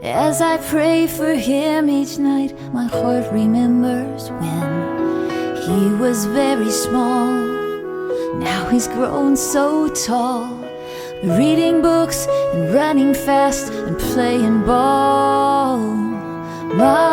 As I pray for him each night, my heart remembers when he was very small. Now he's grown so tall, reading books and running fast and playing ball. My